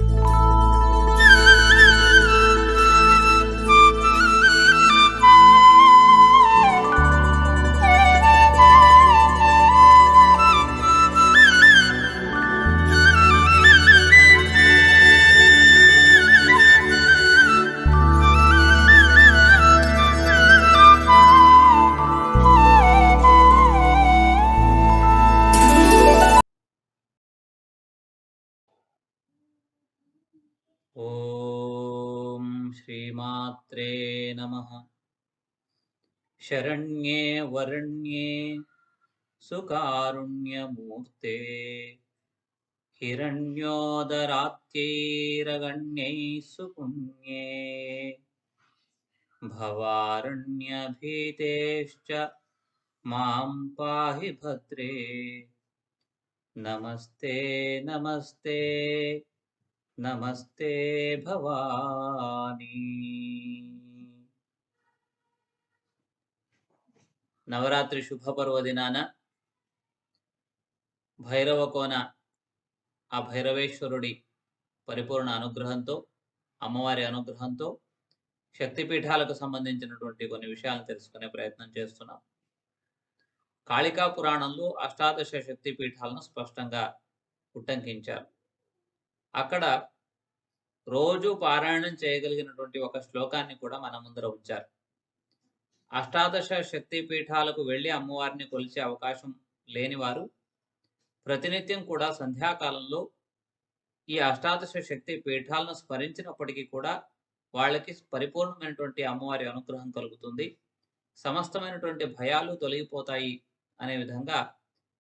ఓం శ్రీమాత్రే నమః. శరణ్యే వరణ్యే సుకారుణ్యమూర్తే హిరణ్యోదరాత్యైరగణ్యైః సుపుణ్యే భవారణ్యభీతేశ్చ మాం పాహి భద్రే. నమస్తే నమస్తే నమస్తే భవానీ. నవరాత్రి శుభపర్వదినాన భైరవకోన ఆ భైరవేశ్వరుడి పరిపూర్ణ అనుగ్రహంతో, అమ్మవారి అనుగ్రహంతో శక్తిపీఠాలకు సంబంధించినటువంటి కొన్ని విషయాలను తెలుసుకునే ప్రయత్నం చేస్తున్నాం. కాళికా పురాణంలో అష్టాదశ శక్తిపీఠాలను స్పష్టంగా ఉట్టంకించారు. అక్కడ రోజు పారాయణం చేయగలిగినటువంటి ఒక శ్లోకాన్ని కూడా మన ముందర ఉంచారు. అష్టాదశ శక్తిపీఠాలకు వెళ్ళి అమ్మవారిని కొలిచే అవకాశం లేనివారు ప్రతినిత్యం కూడా సంధ్యాకాలంలో ఈ అష్టాదశ శక్తి పీఠాలను స్మరించినప్పటికీ కూడా వాళ్ళకి పరిపూర్ణమైనటువంటి అమ్మవారి అనుగ్రహం కలుగుతుంది, సమస్తమైనటువంటి భయాలు తొలగిపోతాయి అనే విధంగా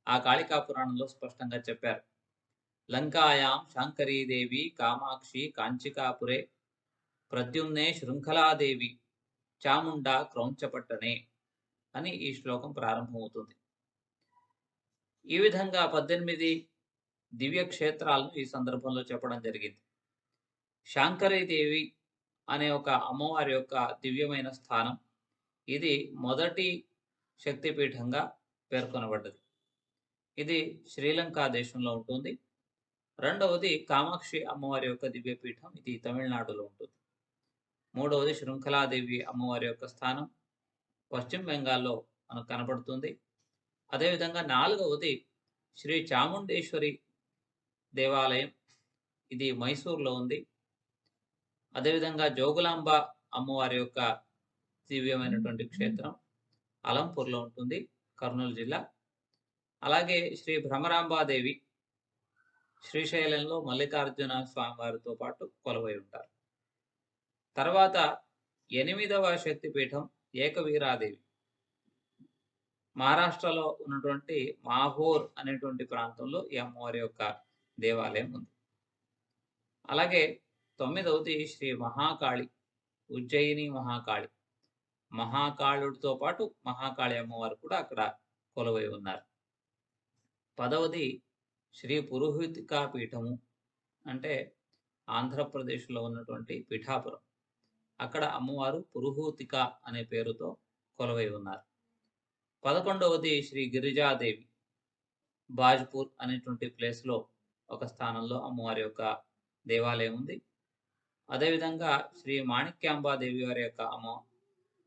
ఆ కాళికా పురాణంలో స్పష్టంగా చెప్పారు. లంకాయాం శాంకరీదేవి కామాక్షి కాంచికాపురే ప్రద్యుమ్నే శృంఖలాదేవి చాముండా క్రౌంచపట్టనే అని ఈ శ్లోకం ప్రారంభమవుతుంది. ఈ విధంగా 18 దివ్య క్షేత్రాలను ఈ సందర్భంలో చెప్పడం జరిగింది. శాంకరీదేవి అనే ఒక అమ్మవారి యొక్క దివ్యమైన స్థానం, ఇది మొదటి శక్తిపీఠంగా పేర్కొనబడ్డది. ఇది శ్రీలంక దేశంలో ఉంటుంది. రెండవది కామాక్షి అమ్మవారి యొక్క దివ్యపీఠం, ఇది తమిళనాడులో ఉంటుంది. మూడవది శృంఖలాదేవి అమ్మవారి యొక్క స్థానం పశ్చిమ బెంగాల్లో మనకు కనపడుతుంది. అదేవిధంగా నాలుగవది శ్రీ చాముండేశ్వరి దేవాలయం, ఇది మైసూర్లో ఉంది. అదేవిధంగా జోగులాంబ అమ్మవారి యొక్క దివ్యమైనటువంటి క్షేత్రం అలంపూర్లో ఉంటుంది, కర్నూలు జిల్లా. అలాగే శ్రీ భ్రమరాంబాదేవి శ్రీశైలంలో మల్లికార్జున స్వామివారితో పాటు కొలువై ఉంటారు. తర్వాత 8వ శక్తిపీఠం ఏకవీరాదేవి, మహారాష్ట్రలో ఉన్నటువంటి మాహోర్ అనేటువంటి ప్రాంతంలో ఈ అమ్మవారి యొక్క దేవాలయం ఉంది. అలాగే 9వది శ్రీ మహాకాళి, ఉజ్జయిని మహాకాళి, మహాకాళుడితో పాటు మహాకాళి అమ్మవారు కూడా అక్కడ కొలువై ఉన్నారు. 10వది శ్రీ పురోహితికా పీఠము, అంటే ఆంధ్రప్రదేశ్లో ఉన్నటువంటి పిఠాపురం, అక్కడ అమ్మవారు పురుహూతిక అనే పేరుతో కొలువై ఉన్నారు. 11వది శ్రీ గిరిజాదేవి, బాజ్పూర్ అనేటువంటి ప్లేస్లో ఒక స్థానంలో అమ్మవారి యొక్క దేవాలయం ఉంది. అదేవిధంగా శ్రీ మాణిక్యాంబాదేవి వారి యొక్క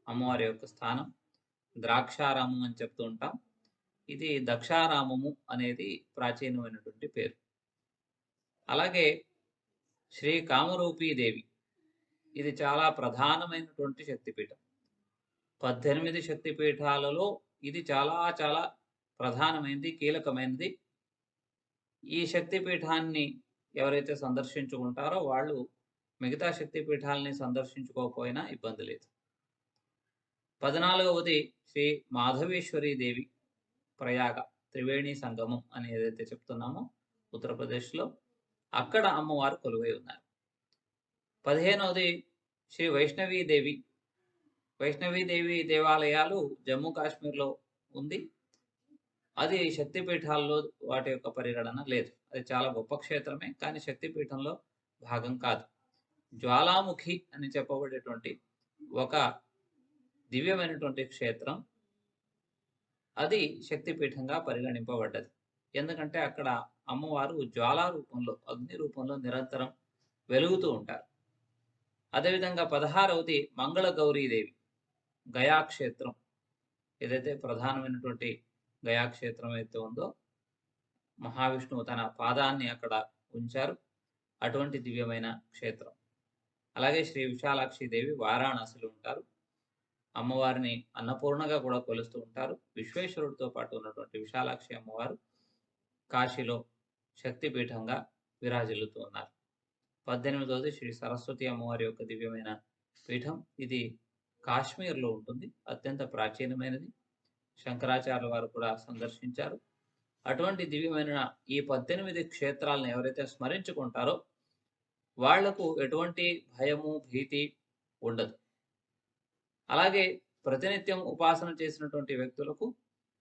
అమ్మవారి యొక్క స్థానం ద్రాక్షారామం అని చెప్తూ ఉంటాం. ఇది దక్షారామము అనేది ప్రాచీనమైనటువంటి పేరు. అలాగే శ్రీ కామరూపీదేవి, ఇది చాలా ప్రధానమైనటువంటి శక్తిపీఠం. 18 శక్తిపీఠాలలో ఇది చాలా చాలా ప్రధానమైనది, కీలకమైనది. ఈ శక్తిపీఠాన్ని ఎవరైతే సందర్శించుకుంటారో వాళ్ళు మిగతా శక్తిపీఠాలని సందర్శించుకోకపోయినా ఇబ్బంది లేదు. 14వది శ్రీ మాధవేశ్వరి దేవి, ప్రయాగ త్రివేణి సంగమం అని ఏదైతే చెప్తున్నామో ఉత్తరప్రదేశ్లో, అక్కడ అమ్మవారు కొలువై ఉన్నారు. 15వది శ్రీ వైష్ణవీదేవి. వైష్ణవీదేవి దేవాలయాలు జమ్మూ కాశ్మీర్లో ఉంది. అది శక్తిపీఠాల్లో వాటి యొక్క పరిగణన లేదు. అది చాలా గొప్ప క్షేత్రమే, కానీ శక్తిపీఠంలో భాగం కాదు. జ్వాలాముఖి అని చెప్పబడేటువంటి ఒక దివ్యమైనటువంటి క్షేత్రం, అది శక్తిపీఠంగా పరిగణింపబడ్డది. ఎందుకంటే అక్కడ అమ్మవారు జ్వాలా రూపంలో, అగ్ని రూపంలో నిరంతరం వెలుగుతూ ఉంటారు. అదేవిధంగా 16వది మంగళ గౌరీదేవి గయా క్షేత్రం. ఏదైతే ప్రధానమైనటువంటి గయా క్షేత్రం అయితే ఉందో మహావిష్ణువు తన పాదాన్ని అక్కడ ఉంచారు. అటువంటి దివ్యమైన క్షేత్రం. అలాగే శ్రీ విశాలాక్షి దేవి వారాణసిలో ఉంటారు. అమ్మవారిని అన్నపూర్ణగా కూడా కొలుస్తూ ఉంటారు. విశ్వేశ్వరుడితో పాటు ఉన్నటువంటి విశాలాక్షి అమ్మవారు కాశీలో శక్తిపీఠంగా విరాజిల్లుతూ ఉన్నారు. 18వది శ్రీ సరస్వతి అమ్మవారి యొక్క దివ్యమైన పీఠం. ఇది కాశ్మీర్లో ఉంటుంది. అత్యంత ప్రాచీనమైనది. శంకరాచార్యుల వారు కూడా సందర్శించారు. అటువంటి దివ్యమైన ఈ 18 క్షేత్రాలను ఎవరైతే స్మరించుకుంటారో వాళ్లకు ఎటువంటి భయము, భీతి ఉండదు. అలాగే ప్రతినిత్యం ఉపాసన చేసినటువంటి వ్యక్తులకు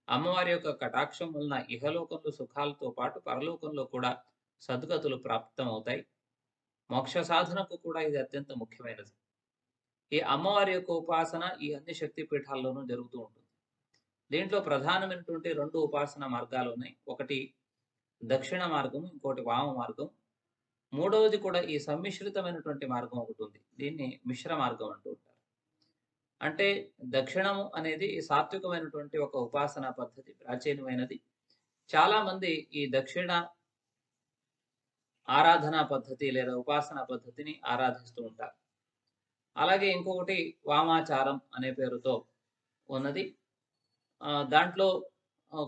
అమ్మవారి యొక్క కటాక్షం వలన ఇహలోకంలో సుఖాలతో పాటు పరలోకంలో కూడా సద్గతులు ప్రాప్తమవుతాయి. మోక్ష సాధనకు కూడా ఇది అత్యంత ముఖ్యమైనది. ఈ అమ్మవారి యొక్క ఉపాసన ఈ అన్ని శక్తి పీఠాల్లోనూ జరుగుతూ ఉంటుంది. దీంట్లో ప్రధానమైనటువంటి 2 ఉపాసన మార్గాలు ఉన్నాయి. ఒకటి దక్షిణ మార్గం, ఇంకోటి వామ మార్గం. మూడవది కూడా ఈ సమ్మిశ్రితమైనటువంటి మార్గం ఒకటి ఉంది. దీన్ని మిశ్ర మార్గం అంటూ ఉంటారు. అంటే దక్షిణము అనేది సాత్వికమైనటువంటి ఒక ఉపాసనా పద్ధతి, ప్రాచీనమైనది. చాలా మంది ఈ దక్షిణ ఆరాధనా పద్ధతి లేదా ఉపాసనా పద్ధతిని ఆరాధిస్తూ ఉంటారు. అలాగే ఇంకొకటి వామాచారం అనే పేరుతో ఉన్నది. దాంట్లో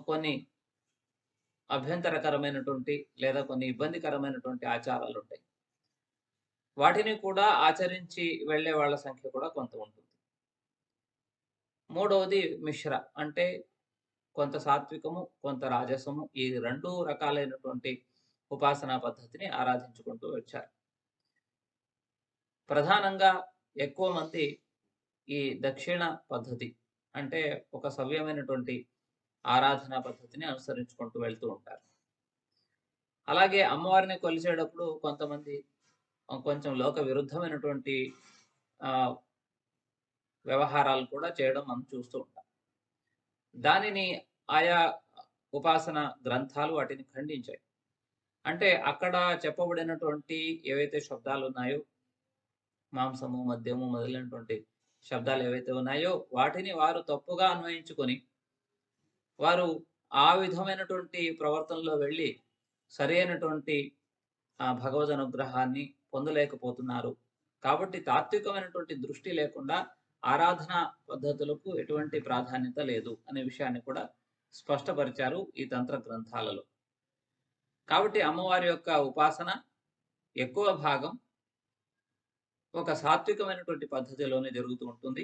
కొన్ని అభ్యంతరకరమైనటువంటి లేదా కొన్ని ఇబ్బందికరమైనటువంటి ఆచారాలు ఉంటాయి. వాటిని కూడా ఆచరించి వెళ్ళే వాళ్ళ సంఖ్య కూడా కొంత ఉంటుంది. మూడవది మిశ్ర, అంటే కొంత సాత్వికము, కొంత రాజసము, ఈ 2 రకాలైనటువంటి ఉపాసనా పద్ధతిని ఆరాధించుకుంటూ వచ్చారు. ప్రధానంగా ఎక్కువ మంది ఈ దక్షిణ పద్ధతి అంటే ఒక సవ్యమైనటువంటి ఆరాధనా పద్ధతిని అనుసరించుకుంటూ వెళ్తూ ఉంటారు. అలాగే అమ్మవారిని కొలిచేటప్పుడు కొంతమంది కొంచెం లోక విరుద్ధమైనటువంటి వ్యవహారాలు కూడా చేయడం మనం చూస్తూ ఉంటాం. దానిని ఆయా ఉపాసన గ్రంథాలు వాటిని ఖండించాయి. అంటే అక్కడ చెప్పబడినటువంటి ఏవైతే శబ్దాలు ఉన్నాయో, మాంసము, మద్యము మొదలైనటువంటి శబ్దాలు ఏవైతే ఉన్నాయో వాటిని వారు తప్పుగా అన్వయించుకొని వారు ఆ విధమైనటువంటి ప్రవర్తనలో వెళ్ళి సరైనటువంటి భగవద్ అనుగ్రహాన్ని పొందలేకపోతున్నారు. కాబట్టి తాత్వికమైనటువంటి దృష్టి లేకుండా ఆరాధనా పద్ధతులకు ఎటువంటి ప్రాధాన్యత లేదు అనే విషయాన్ని కూడా స్పష్టపరిచారు ఈ తంత్ర గ్రంథాలలో. కాబట్టి అమ్మవారి యొక్క ఉపాసన ఎక్కువ భాగం ఒక సాత్వికమైనటువంటి పద్ధతిలోనే జరుగుతూ ఉంటుంది.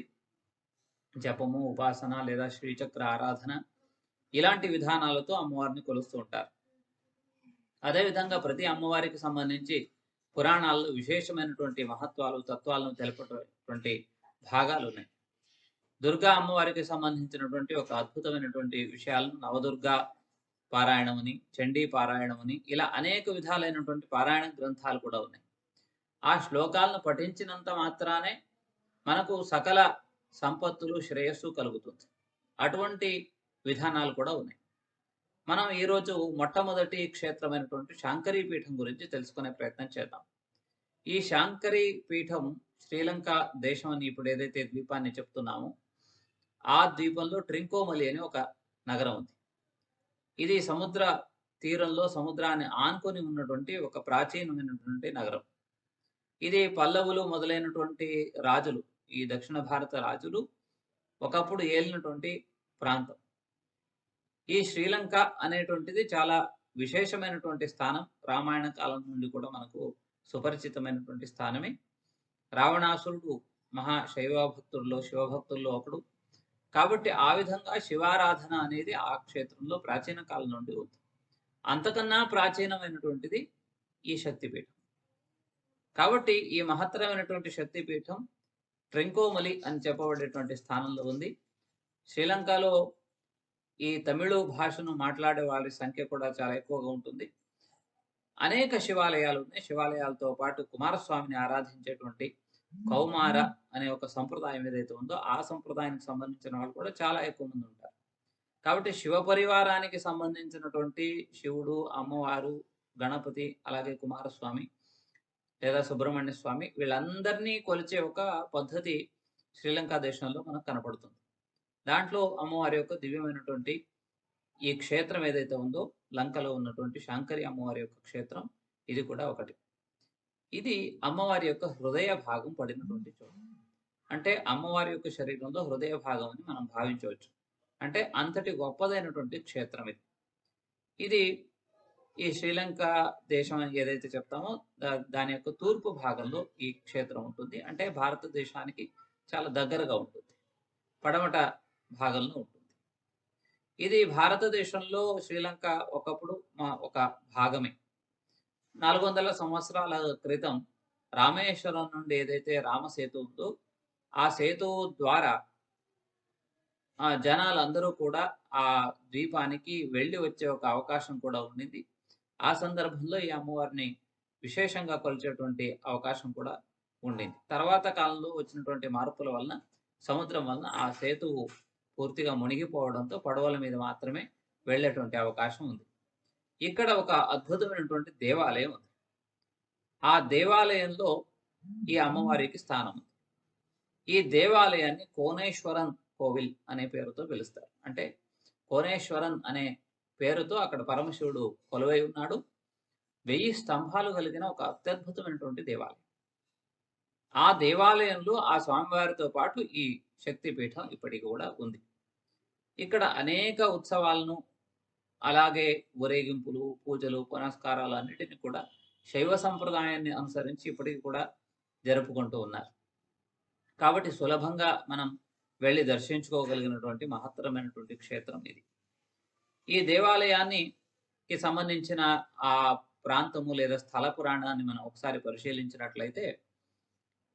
జపము, ఉపాసన లేదా శ్రీచక్ర ఆరాధన ఇలాంటి విధానాలతో అమ్మవారిని కొలుస్తూ ఉంటారు. అదేవిధంగా ప్రతి అమ్మవారికి సంబంధించి పురాణాల్లో విశేషమైనటువంటి మహత్వాలు, తత్వాలను తెలిపేటువంటి భాగాలు ఉన్నాయి. దుర్గా అమ్మవారికి సంబంధించినటువంటి ఒక అద్భుతమైనటువంటి విషయాలను నవదుర్గా పారాయణమని, చండీ పారాయణమని ఇలా అనేక విధాలైనటువంటి పారాయణ గ్రంథాలు కూడా ఉన్నాయి. ఆ శ్లోకాలను పఠించినంత మాత్రానే మనకు సకల సంపత్తులు, శ్రేయస్సు కలుగుతుంది. అటువంటి విధానాలు కూడా ఉన్నాయి. మనం ఈరోజు మొట్టమొదటి క్షేత్రమైనటువంటి శాంకరీ పీఠం గురించి తెలుసుకునే ప్రయత్నం చేద్దాం. ఈ శాంకరీ పీఠం శ్రీలంక దేశం అని ఇప్పుడు ఏదైతే ద్వీపాన్ని చెప్తున్నామో ఆ ద్వీపంలో ట్రింకోమలి అని ఒక నగరం ఉంది. ఇది సముద్ర తీరంలో సముద్రాన్ని ఆనుకొని ఉన్నటువంటి ఒక ప్రాచీనమైనటువంటి నగరం. ఇది పల్లవులు మొదలైనటువంటి రాజులు, ఈ దక్షిణ భారత రాజులు ఒకప్పుడు ఏలినటువంటి ప్రాంతం. ఈ శ్రీలంక అనేటువంటిది చాలా విశేషమైనటువంటి స్థానం. రామాయణ కాలం నుండి కూడా మనకు సుపరిచితమైనటువంటి స్థానమే. రావణాసురుడు మహా శైవభక్తుల్లో, శివభక్తుల్లో ఒకడు. కాబట్టి ఆ విధంగా శివారాధన అనేది ఆ క్షేత్రంలో ప్రాచీన కాలం నుండి ఉంది. అంతకన్నా ప్రాచీనమైనటువంటిది ఈ శక్తిపీఠం. కాబట్టి ఈ మహత్తరమైనటువంటి శక్తిపీఠం ట్రింకోమలి అని చెప్పబడేటువంటి స్థానంలో ఉంది. శ్రీలంకలో ఈ తమిళ భాషను మాట్లాడే వారి సంఖ్య కూడా చాలా ఎక్కువగా ఉంటుంది. అనేక శివాలయాలు ఉన్నాయి. శివాలయాలతో పాటు కుమారస్వామిని ఆరాధించేటువంటి కౌమార అనే ఒక సంప్రదాయం ఏదైతే ఉందో ఆ సంప్రదాయానికి సంబంధించిన వాళ్ళు కూడా చాలా ఎక్కువ మంది ఉంటారు. కాబట్టి శివ పరివారానికి సంబంధించినటువంటి శివుడు, అమ్మవారు, గణపతి అలాగే కుమారస్వామి లేదా సుబ్రహ్మణ్య స్వామి వీళ్ళందరినీ కొలిచే ఒక పద్ధతి శ్రీలంక దేశంలో మనకు కనపడుతుంది. దాంట్లో అమ్మవారి యొక్క దివ్యమైనటువంటి ఈ క్షేత్రం ఏదైతే ఉందో, లంకలో ఉన్నటువంటి శాంకరి అమ్మవారి యొక్క క్షేత్రం ఇది కూడా ఒకటి. ఇది అమ్మవారి యొక్క హృదయ భాగం పడినటువంటి చోటు. అంటే అమ్మవారి యొక్క శరీరంలో హృదయ భాగం అని మనం భావించవచ్చు. అంటే అంతటి గొప్పదైనటువంటి క్షేత్రం ఇది. ఇది ఈ శ్రీలంక దేశం అని ఏదైతే చెప్తామో దాని యొక్క తూర్పు భాగంలో ఈ క్షేత్రం ఉంటుంది. అంటే భారతదేశానికి చాలా దగ్గరగా ఉంటుంది. పడమట భాగంలో ఉంటుంది. ఇది భారతదేశంలో శ్రీలంక ఒకప్పుడు ఒక భాగమే. 400 సంవత్సరాల క్రితం రామేశ్వరం నుండి ఏదైతే రామసేతు ఉందో, ఆ సేతువు ద్వారా జనాలందరూ కూడా ఆ ద్వీపానికి వెళ్ళి వచ్చే ఒక అవకాశం కూడా ఉండింది. ఆ సందర్భంలో ఈ అమ్మవారిని విశేషంగా కొలిచేటువంటి అవకాశం కూడా ఉండింది. తర్వాత కాలంలో వచ్చినటువంటి మార్పుల వలన, సముద్రం వలన ఆ సేతువు పూర్తిగా మునిగిపోవడంతో పడవల మీద మాత్రమే వెళ్ళేటువంటి అవకాశం ఉంది. ఇక్కడ ఒక అద్భుతమైనటువంటి దేవాలయం ఉంది. ఆ దేవాలయంలో ఈ అమ్మవారికి స్థానం ఉంది. ఈ దేవాలయాన్ని కోనేశ్వరన్ కోవిల్ అనే పేరుతో పిలుస్తారు. అంటే కోనేశ్వరన్ అనే పేరుతో అక్కడ పరమశివుడు కొలువై ఉన్నాడు. 1000 స్తంభాలు కలిగిన ఒక అత్యద్భుతమైనటువంటి దేవాలయం. ఆ దేవాలయంలో ఆ స్వామివారితో పాటు ఈ శక్తిపీఠం ఇప్పటికి కూడా ఉంది. ఇక్కడ అనేక ఉత్సవాలను, అలాగే ఊరేగింపులు, పూజలు, పునస్కారాలు అన్నిటిని కూడా శైవ సంప్రదాయాన్ని అనుసరించి ఇప్పటికి కూడా జరుపుకుంటూ ఉన్నారు. కాబట్టి సులభంగా మనం వెళ్ళి దర్శించుకోగలిగినటువంటి మహత్తరమైనటువంటి క్షేత్రం ఇది. ఈ దేవాలయానికి సంబంధించిన ఆ ప్రాంతము లేదా స్థల పురాణాన్ని మనం ఒకసారి పరిశీలించినట్లయితే,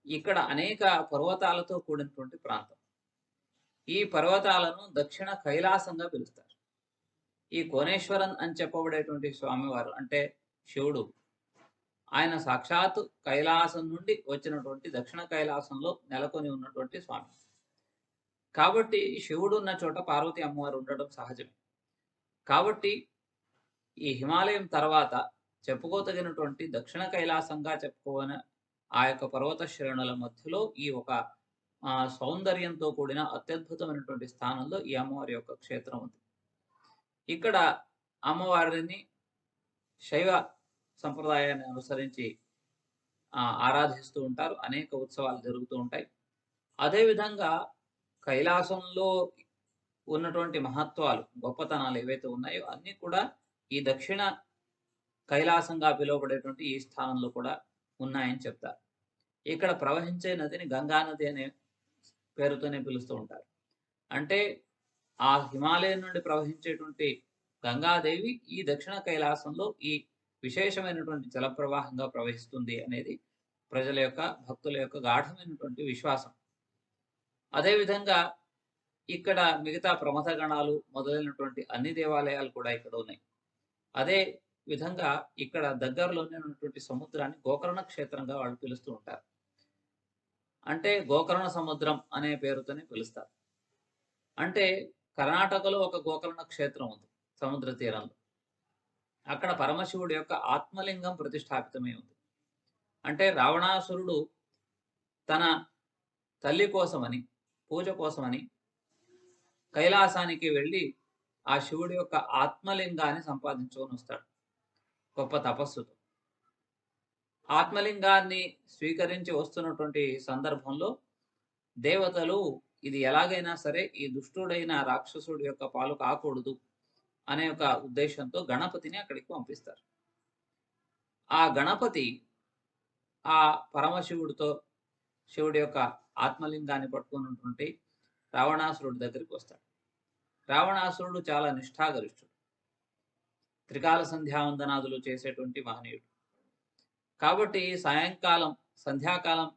ఇక్కడ అనేక పర్వతాలతో కూడినటువంటి ప్రాంతం. ఈ పర్వతాలను దక్షిణ కైలాసంగా పిలుస్తారు. ఈ కోనేశ్వరన్ అని చెప్పబడేటువంటి స్వామివారు అంటే శివుడు, ఆయన సాక్షాత్తు కైలాసం నుండి వచ్చినటువంటి దక్షిణ కైలాసంలో నెలకొని ఉన్నటువంటి స్వామి. కాబట్టి శివుడు ఉన్న చోట పార్వతి అమ్మవారు ఉండడం సహజమే. కాబట్టి ఈ హిమాలయం తర్వాత చెప్పుకోదగినటువంటి దక్షిణ కైలాసంగా చెప్పుకోని ఆ యొక్క పర్వత శ్రేణుల మధ్యలో ఈ ఒక సౌందర్యంతో కూడిన అత్యద్భుతమైనటువంటి స్థానంలో ఈ అమ్మవారి యొక్క క్షేత్రం ఉంది. ఇక్కడ అమ్మవారిని శైవ సంప్రదాయాన్ని అనుసరించి ఆరాధిస్తూ ఉంటారు. అనేక ఉత్సవాలు జరుగుతూ ఉంటాయి. అదేవిధంగా కైలాసంలో ఉన్నటువంటి మహత్వాలు, గొప్పతనాలు ఏవైతే ఉన్నాయో అన్నీ కూడా ఈ దక్షిణ కైలాసంగా పిలువబడేటువంటి ఈ స్థానంలో కూడా ఉన్నాయని చెప్తారు. ఇక్కడ ప్రవహించే నదిని గంగా నది అనే పేరుతోనే పిలుస్తూ ఉంటారు. అంటే ఆ హిమాలయం నుండి ప్రవహించేటువంటి గంగాదేవి ఈ దక్షిణ కైలాసంలో ఈ విశేషమైనటువంటి జలప్రవాహంగా ప్రవహిస్తుంది అనేది ప్రజల యొక్క, భక్తుల యొక్క గాఢమైనటువంటి విశ్వాసం. అదేవిధంగా ఇక్కడ మిగతా ప్రమథ గణాలు మొదలైనటువంటి అన్ని దేవాలయాలు కూడా ఇక్కడ ఉన్నాయి. అదే విధంగా ఇక్కడ దగ్గరలోనే ఉన్నటువంటి సముద్రాన్ని గోకర్ణ క్షేత్రంగా వాళ్ళు పిలుస్తూ ఉంటారు. అంటే గోకర్ణ సముద్రం అనే పేరుతోనే పిలుస్తారు. అంటే కర్ణాటకలో ఒక గోకర్ణ క్షేత్రం ఉంది సముద్ర తీరంలో. అక్కడ పరమశివుడి యొక్క ఆత్మలింగం ప్రతిష్టాపితమై ఉంది. అంటే రావణాసురుడు తన తల్లి కోసమని, పూజ కోసమని కైలాసానికి వెళ్ళి ఆ శివుడి యొక్క ఆత్మలింగాన్ని సంపాదించుకొని వస్తాడు గొప్ప తపస్సుతో. ఆత్మలింగాన్ని స్వీకరించి వస్తున్నటువంటి సందర్భంలో దేవతలు ఇది ఎలాగైనా సరే ఈ దుష్టుడైన రాక్షసుడి యొక్క పాలు కాకూడదు అనే ఒక ఉద్దేశంతో గణపతిని అక్కడికి పంపిస్తారు. ఆ గణపతి ఆ పరమశివుడితో, శివుడి యొక్క ఆత్మలింగాన్ని పట్టుకున్నటువంటి రావణాసురుడి దగ్గరికి వస్తాడు. రావణాసురుడు చాలా నిష్ఠాగరిష్ఠుడు, త్రికాల సంధ్యావందనాదులు చేసేటువంటి మహనీయుడు. కాబట్టి సాయంకాలం సంధ్యాకాలం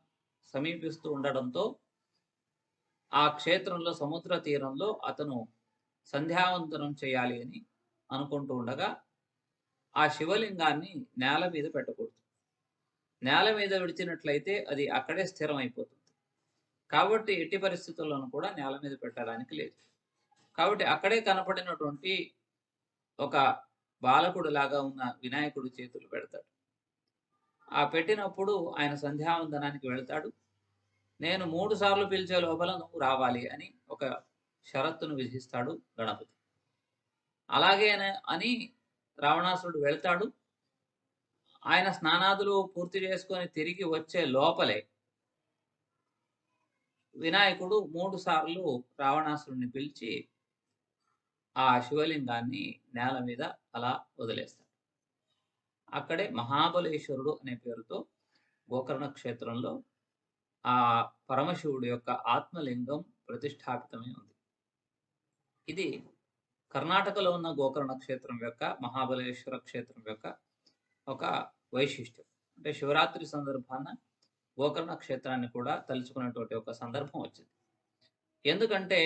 సమీపిస్తూ ఉండడంతో ఆ క్షేత్రంలో సముద్ర తీరంలో అతను సంధ్యావందనం చేయాలి అని అనుకుంటూ ఉండగా ఆ శివలింగాన్ని నేల మీద పెట్టకూడదు. నేల మీద విడిచినట్లయితే అది అక్కడే స్థిరం అయిపోతుంది. కాబట్టి ఎట్టి పరిస్థితుల్లోనూ కూడా నేల మీద పెట్టడానికి లేదు. కాబట్టి అక్కడే కనపడినటువంటి ఒక బాలకుడు లాగా ఉన్న వినాయకుడి చేతులు పెడతాడు. ఆ పెట్టినప్పుడు ఆయన సంధ్యావందనానికి వెళ్తాడు. నేను 3 సార్లు పిలిచే లోపల నువ్వు రావాలి అని ఒక షరతును విధిస్తాడు గణపతి. అలాగే అని రావణాసురుడు వెళ్తాడు. ఆయన స్నానాదులు పూర్తి చేసుకొని తిరిగి వచ్చే లోపలే వినాయకుడు 3 సార్లు రావణాసురుడిని పిలిచి ఆ శివలింగాన్ని నేల మీద అలా వదిలేస్తాడు. అక్కడే మహాబలేశ్వరుడు అనే పేరుతో గోకర్ణ క్షేత్రంలో ఆ పరమశివుడి యొక్క ఆత్మలింగం ప్రతిష్టాపితమై ఉంది. ఇది కర్ణాటకలో ఉన్న గోకర్ణ క్షేత్రం యొక్క మహాబలేశ్వర క్షేత్రం యొక్క ఒక వైశిష్ట్యం. అంటే శివరాత్రి సందర్భాన గోకర్ణ క్షేత్రాన్ని కూడా తలుచుకున్నటువంటి ఒక సందర్భం వచ్చింది. ఎందుకంటే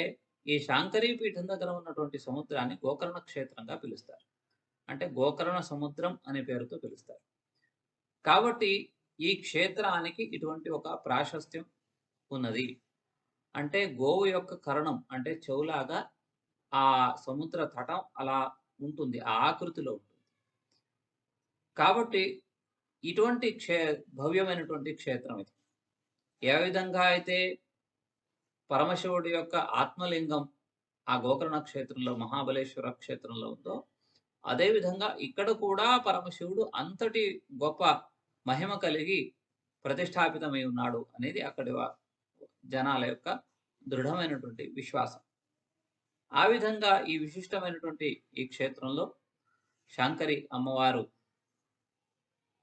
ఈ శాంకరీ పీఠం దగ్గర ఉన్నటువంటి సముద్రాన్ని గోకర్ణ క్షేత్రంగా పిలుస్తారు. అంటే గోకర్ణ సముద్రం అనే పేరుతో పిలుస్తారు. కాబట్టి ఈ క్షేత్రానికి ఇటువంటి ఒక ప్రాశస్త్యం ఉన్నది. అంటే గోవు యొక్క కర్ణం అంటే చెవులాగా ఆ సముద్ర తటం అలా ఉంటుంది. ఆ ఆకృతిలో ఉంటుంది. కాబట్టి ఇటువంటి భవ్యమైనటువంటి క్షేత్రం ఇది. ఏ విధంగా అయితే పరమశివుడి యొక్క ఆత్మలింగం ఆ గోకర్ణ క్షేత్రంలో మహాబలేశ్వర క్షేత్రంలో ఉందో, అదేవిధంగా ఇక్కడ కూడా పరమశివుడు అంతటి గొప్ప మహిమ కలిగి ప్రతిష్టాపితమై ఉన్నాడు అనేది అక్కడి జనాల యొక్క దృఢమైనటువంటి విశ్వాసం. ఆ విధంగా ఈ విశిష్టమైనటువంటి ఈ క్షేత్రంలో శాంకరి అమ్మవారు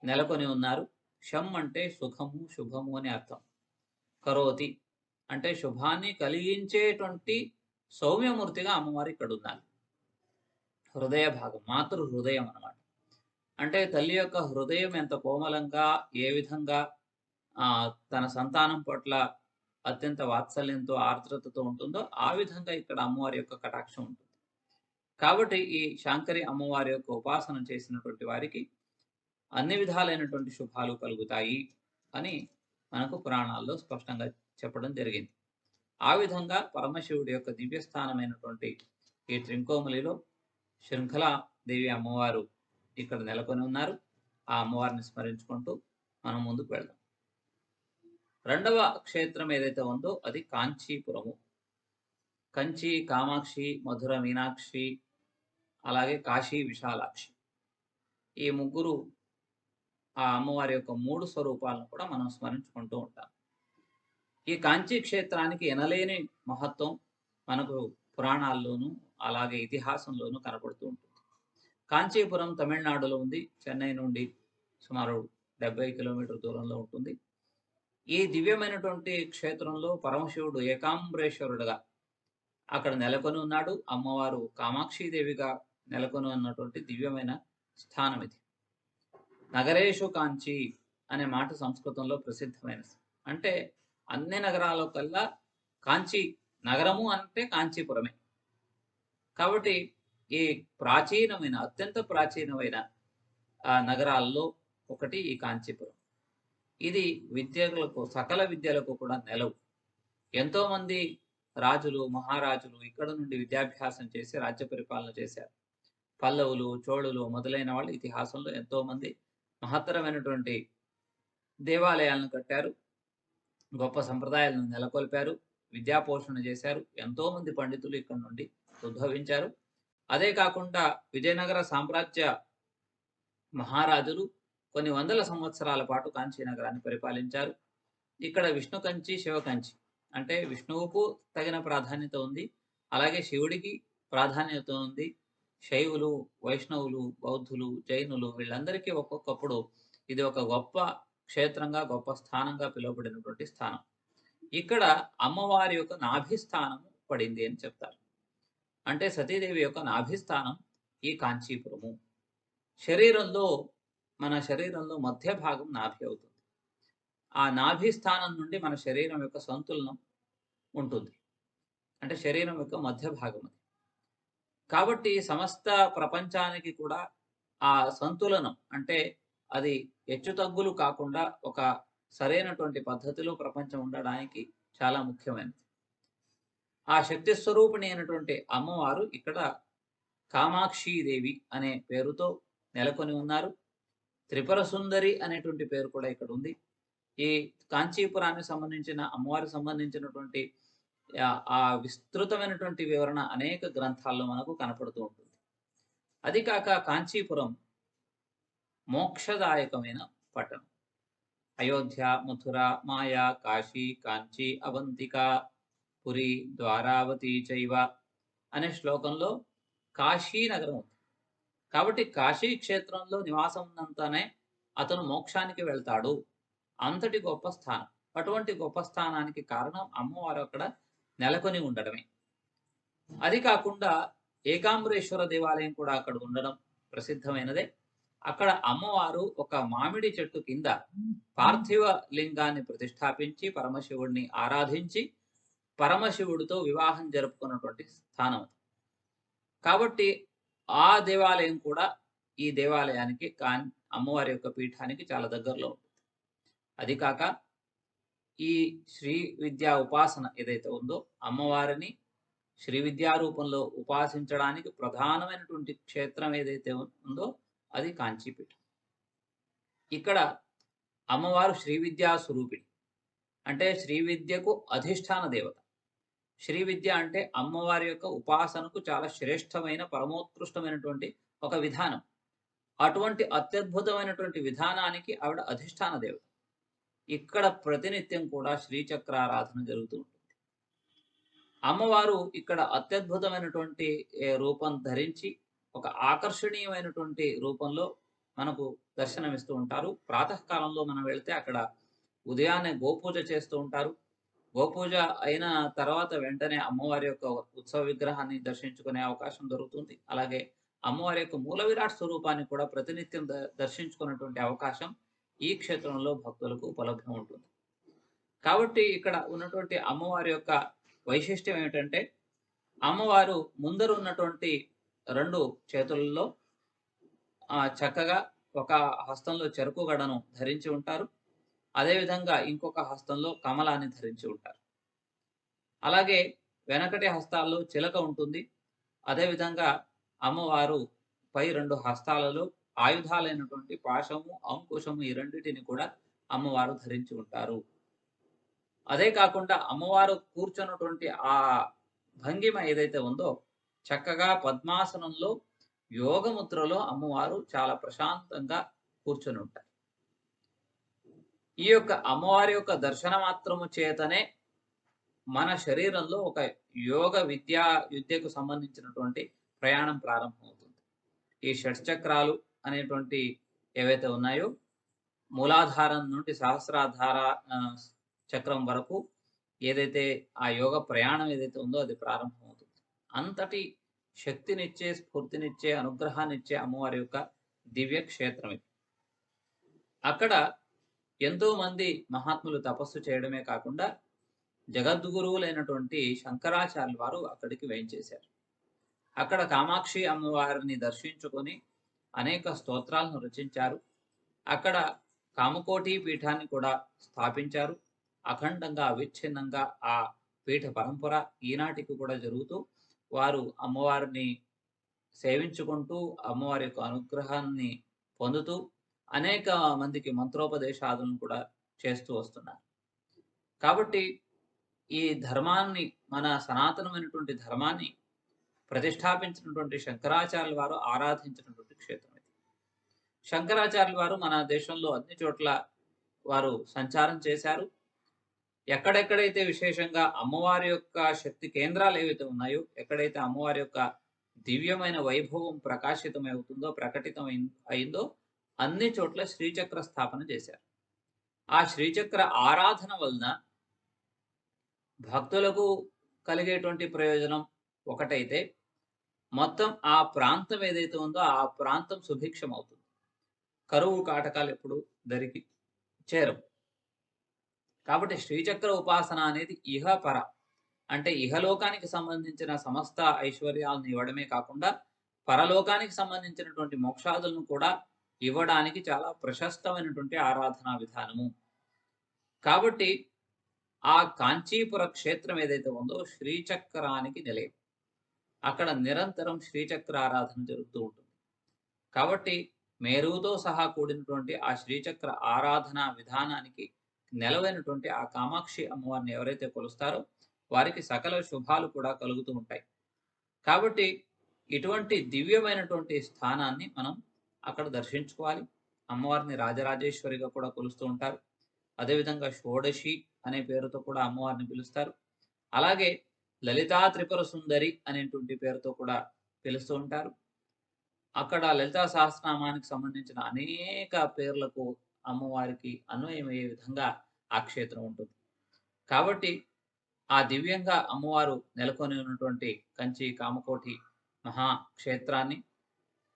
నెలకొని ఉన్నారు. శం అంటే సుఖము, శుభము అని అర్థం. కరోతి అంటే శుభాన్ని కలిగించేటువంటి సౌమ్యమూర్తిగా అమ్మవారు ఇక్కడ ఉన్నారు. హృదయ భాగం, మాతృ హృదయం అన్నమాట. అంటే తల్లి యొక్క హృదయం ఎంత కోమలంగా, ఏ విధంగా తన సంతానం పట్ల అత్యంత వాత్సల్యంతో, ఆర్ద్రతతో ఉంటుందో, ఆ విధంగా ఇక్కడ అమ్మవారి యొక్క కటాక్షం ఉంటుంది. కాబట్టి ఈ శాంకరి అమ్మవారి యొక్క ఉపాసన చేసినటువంటి వారికి అన్ని విధాలైనటువంటి శుభాలు కలుగుతాయి అని మనకు పురాణాల్లో స్పష్టంగా చెప్పడం జరిగింది. ఆ విధంగా పరమశివుడి యొక్క దివ్యస్థానమైనటువంటి ఈ ట్రింకోమలిలో శృంఖలాదేవి అమ్మవారు ఇక్కడ నెలకొని ఉన్నారు. ఆ అమ్మవారిని స్మరించుకుంటూ మనం ముందుకు వెళ్దాం. రెండవ క్షేత్రం ఏదైతే ఉందో అది కాంచీపురము. కంచి, కామాక్షి, మధుర మీనాక్షి, అలాగే కాశీ విశాలాక్షి, ఈ ముగ్గురు ఆ అమ్మవారి యొక్క 3 స్వరూపాలను కూడా మనం స్మరించుకుంటూ ఉంటాం. ఈ కాంచీ క్షేత్రానికి ఎనలేని మహత్వం మనకు పురాణాల్లోనూ అలాగే ఇతిహాసంలోనూ కనపడుతూ ఉంటుంది. కాంచీపురం తమిళనాడులో ఉంది. చెన్నై నుండి సుమారు 70 కిలోమీటర్ల దూరంలో ఉంటుంది. ఈ దివ్యమైనటువంటి క్షేత్రంలో పరమశివుడు ఏకాంబరేశ్వరుడుగా అక్కడ నెలకొని ఉన్నాడు. అమ్మవారు కామాక్షీదేవిగా నెలకొని ఉన్నటువంటి దివ్యమైన స్థానం ఇది. నగరేషు కాంచి అనే మాట సంస్కృతంలో ప్రసిద్ధమైనది. అంటే అన్ని నగరాల కల్లా కాంచి నగరము అంటే కాంచీపురమే. కాబట్టి ఈ ప్రాచీనమైన, అత్యంత ప్రాచీనమైన నగరాల్లో ఒకటి ఈ కాంచీపురం. ఇది విద్యలకు, సకల విద్యలకు కూడా నెలవు. ఎంతోమంది రాజులు, మహారాజులు ఇక్కడ నుండి విద్యాభ్యాసం చేసి రాజ్య పరిపాలన చేశారు. పల్లవులు, చోళులు మొదలైన వాళ్ళు ఇతిహాసంలో ఎంతోమంది మహత్తరమైనటువంటి దేవాలయాలను కట్టారు, గొప్ప సంప్రదాయాలను నెలకొల్పారు, విద్యాపోషణ చేశారు. ఎంతోమంది పండితులు ఇక్కడ నుండి ఉద్భవించారు. అదే కాకుండా విజయనగర సామ్రాజ్య మహారాజులు కొన్ని వందల సంవత్సరాల పాటు కాంచీ నగరాన్ని పరిపాలించారు. ఇక్కడ విష్ణు కంచి, శివ కంచి అంటే విష్ణువుకు తగిన ప్రాధాన్యత ఉంది, అలాగే శివుడికి ప్రాధాన్యత ఉంది. శైవులు, వైష్ణవులు, బౌద్ధులు, జైనులు వీళ్ళందరికీ ఒక్కొక్కప్పుడు ఇది ఒక గొప్ప క్షేత్రంగా, గొప్ప స్థానంగా పిలువబడినటువంటి స్థానం. ఇక్కడ అమ్మవారి యొక్క నాభిస్థానం పడింది అని చెప్తారు. అంటే సతీదేవి యొక్క నాభిస్థానం ఈ కాంచీపురము. శరీరంలో, మన శరీరంలో మధ్య భాగం నాభి అవుతుంది. ఆ నాభి స్థానం నుండి మన శరీరం యొక్క సంతులనం ఉంటుంది. అంటే శరీరం యొక్క మధ్య భాగం అది. కాబట్టి సమస్త ప్రపంచానికి కూడా ఆ సంతులనం అంటే అది హెచ్చుతగ్గులు కాకుండా ఒక సరైనటువంటి పద్ధతిలో ప్రపంచం ఉండడానికి చాలా ముఖ్యమైనది. ఆ శక్తి స్వరూపిణి అయినటువంటి అమ్మవారు ఇక్కడ కామాక్షీదేవి అనే పేరుతో నెలకొని ఉన్నారు. త్రిపుర సుందరి అనేటువంటి పేరు కూడా ఇక్కడ ఉంది. ఈ కాంచీపురానికి సంబంధించిన అమ్మవారికి సంబంధించినటువంటి ఆ విస్తృతమైనటువంటి వివరణ అనేక గ్రంథాల్లో మనకు కనపడుతూ ఉంటుంది. అది కాక కాంచీపురం మోక్షదాయకమైన పట్టణం. అయోధ్య, మథుర, మాయా, కాశీ, కాంచీ, అవంతిక, పురి, ద్వారావతి చైవ అనే శ్లోకంలో కాశీ నగరం ఉంది. కాబట్టి కాశీ క్షేత్రంలో నివాసం ఉన్నంతనే అతను మోక్షానికి వెళ్తాడు. అంతటి గొప్ప స్థానం. అటువంటి గొప్ప స్థానానికి కారణం అమ్మవారు అక్కడ నెలకొని ఉండడమే. అది కాకుండా ఏకాంబరేశ్వర దేవాలయం కూడా అక్కడ ఉండడం ప్రసిద్ధమైనదే. అక్కడ అమ్మవారు ఒక మామిడి చెట్టు కింద పార్థివ లింగాన్ని ప్రతిష్టాపించి పరమశివుడిని ఆరాధించి పరమశివుడితో వివాహం జరుపుకున్నటువంటి స్థానం. కాబట్టి ఆ దేవాలయం కూడా ఈ దేవాలయానికి అమ్మవారి యొక్క పీఠానికి చాలా దగ్గరలో ఉంటుంది. అది కాక ఈ శ్రీ విద్యా ఉపాసన ఏదైతే ఉందో అమ్మవారిని శ్రీ విద్యా రూపంలో ఉపాసించడానికి ప్రధానమైనటువంటి క్షేత్రం ఏదైతే ఉందో అది కాంచీపీఠం. ఇక్కడ అమ్మవారు శ్రీ విద్యా స్వరూపిణి, అంటే శ్రీ విద్యకు అధిష్టాన దేవత. శ్రీ విద్య అంటే అమ్మవారి యొక్క ఉపాసనకు చాలా శ్రేష్టమైన పరమోత్కృష్టమైనటువంటి ఒక విధానం. అటువంటి అత్యద్భుతమైనటువంటి విధానానికి ఆవిడ అధిష్టాన దేవత. ఇక్కడ ప్రతినిత్యం కూడా శ్రీచక్రారాధన జరుగుతూ ఉంటుంది. అమ్మవారు ఇక్కడ అత్యద్భుతమైనటువంటి రూపం ధరించి ఒక ఆకర్షణీయమైనటువంటి రూపంలో మనకు దర్శనమిస్తూ ఉంటారు. ప్రాతకాలంలో మనం వెళితే అక్కడ ఉదయాన్నే గోపూజ చేస్తూ ఉంటారు. గోపూజ అయిన తర్వాత వెంటనే అమ్మవారి యొక్క ఉత్సవ విగ్రహాన్ని దర్శించుకునే అవకాశం దొరుకుతుంది. అలాగే అమ్మవారి యొక్క మూల విరాట్ స్వరూపాన్ని కూడా ప్రతినిత్యం దర్శించుకున్నటువంటి అవకాశం ఈ క్షేత్రంలో భక్తులకు ఉపలబ్ధం ఉంటుంది. కాబట్టి ఇక్కడ ఉన్నటువంటి అమ్మవారి యొక్క వైశిష్ట్యం ఏమిటంటే అమ్మవారు ముందరు ఉన్నటువంటి 2 చేతులలో చక్కగా ఒక హస్తంలో చెరుకు గడను ధరించి ఉంటారు. అదేవిధంగా ఇంకొక హస్తంలో కమలాన్ని ధరించి ఉంటారు. అలాగే వెనకటి హస్తాల్లో చిలక ఉంటుంది. అదేవిధంగా అమ్మవారు పై 2 హస్తాలలో ఆయుధాలైనటువంటి పాశము, అంకుశము ఈ రెండింటిని కూడా అమ్మవారు ధరించి ఉంటారు. అదే కాకుండా అమ్మవారు కూర్చున్నటువంటి ఆ భంగిమ ఏదైతే ఉందో చక్కగా పద్మాసనంలో యోగముద్రలో అమ్మవారు చాలా ప్రశాంతంగా కూర్చొని ఉంటారు. ఈ యొక్క అమ్మవారి యొక్క దర్శన మాత్రము చేతనే మన శరీరంలో ఒక యోగ విద్యకు సంబంధించినటువంటి ప్రయాణం ప్రారంభమవుతుంది. ఈ షట్చక్రాలు అనేటువంటి ఏవైతే ఉన్నాయో మూలాధారం నుండి సహస్రాధార చక్రం వరకు ఏదైతే ఆ యోగ ప్రయాణం ఏదైతే ఉందో అది ప్రారంభమవుతుంది. అంతటి శక్తినిచ్చే, స్ఫూర్తినిచ్చే, అనుగ్రహాన్నిచ్చే అమ్మవారి యొక్క దివ్య క్షేత్రం ఇది. అక్కడ ఎంతో మంది మహాత్ములు తపస్సు చేయడమే కాకుండా జగద్గురువులైనటువంటి శంకరాచార్యుల వారు అక్కడికి వేయించేశారు. అక్కడ కామాక్షి అమ్మవారిని దర్శించుకొని అనేక స్తోత్రాలను రచించారు. అక్కడ కామకోటి పీఠాన్ని కూడా స్థాపించారు. అఖండంగా అవిచ్ఛిన్నంగా ఆ పీఠ పరంపర ఈనాటికి కూడా జరుగుతూ వారు అమ్మవారిని సేవించుకుంటూ అమ్మవారి యొక్క అనుగ్రహాన్ని పొందుతూ అనేక మందికి మంత్రోపదేశాలను కూడా చేస్తూ వస్తున్నారు. కాబట్టి ఈ ధర్మాన్ని, మన సనాతనమైనటువంటి ధర్మాన్ని ప్రతిష్టాపించినటువంటి శంకరాచార్యుల వారు ఆరాధించినటువంటి క్షేత్రం ఇది. శంకరాచార్యుల వారు మన దేశంలో అన్ని చోట్ల వారు సంచారం చేశారు. ఎక్కడెక్కడైతే విశేషంగా అమ్మవారి యొక్క శక్తి కేంద్రాలు ఏవైతే ఉన్నాయో, ఎక్కడైతే అమ్మవారి యొక్క దివ్యమైన వైభవం ప్రకాశితమవుతుందో, ప్రకటితం అయిందో అన్ని చోట్ల శ్రీచక్ర స్థాపన చేశారు. ఆ శ్రీచక్ర ఆరాధన వలన భక్తులకు కలిగేటువంటి ప్రయోజనం ఒకటైతే మొత్తం ఆ ప్రాంతం ఏదైతే ఉందో ఆ ప్రాంతం సుభిక్షం అవుతుంది. కరువు కాటకాలు ఎప్పుడు దరికి చేరవు. కాబట్టి శ్రీచక్ర ఉపాసన అనేది ఇహపర, అంటే ఇహలోకానికి సంబంధించిన సమస్త ఐశ్వర్యాలను ఇవ్వడమే కాకుండా పరలోకానికి సంబంధించినటువంటి మోక్షాదులను కూడా ఇవ్వడానికి చాలా ప్రశస్తమైనటువంటి ఆరాధనా విధానము. కాబట్టి ఆ కాంచీపుర క్షేత్రం ఏదైతే ఉందో శ్రీచక్రానికి నిలయం. అక్కడ నిరంతరం శ్రీచక్ర ఆరాధన జరుగుతూ ఉంటుంది. కాబట్టి మేరుతో సహా కూడినటువంటి ఆ శ్రీచక్ర ఆరాధన విధానానికి నెలవైనటువంటి ఆ కామాక్షి అమ్మవారిని ఎవరైతే కొలుస్తారో వారికి సకల శుభాలు కూడా కలుగుతూ ఉంటాయి. కాబట్టి ఇటువంటి దివ్యమైనటువంటి స్థానాన్ని మనం అక్కడ దర్శించుకోవాలి. అమ్మవారిని రాజరాజేశ్వరిగా కూడా కొలుస్తూ ఉంటారు. అదేవిధంగా షోడశి అనే పేరుతో కూడా అమ్మవారిని పిలుస్తారు. అలాగే లలితా త్రిపుర సుందరి అనేటువంటి పేరుతో కూడా పిలుస్తూ ఉంటారు. అక్కడ లలితా సహస్రనామానికి సంబంధించిన అనేక పేర్లకు అమ్మవారికి అన్వయమయ్యే విధంగా ఆ క్షేత్రం ఉంటుంది. కాబట్టి ఆ దివ్యంగా అమ్మవారు నెలకొని ఉన్నటువంటి కంచి కామకోటి మహాక్షేత్రాన్ని,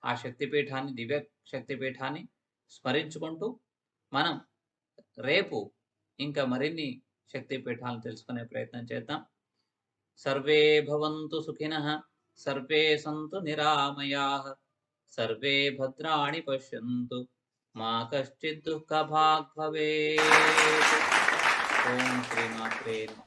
ఆ శక్తిపీఠాన్ని, దివ్య శక్తిపీఠాన్ని స్మరించుకుంటూ మనం రేపు ఇంకా మరిన్ని శక్తిపీఠాలను తెలుసుకునే ప్రయత్నం చేద్దాం. సర్వే భవంతు సుఖినః, సర్వే సంతు నిరామయాః, సర్వే భద్రాణి పశ్యంతు, మా కశ్చిద్ దుఃఖభాగ్ భవేత్. ఓం శ్రీమాత్రే నమః.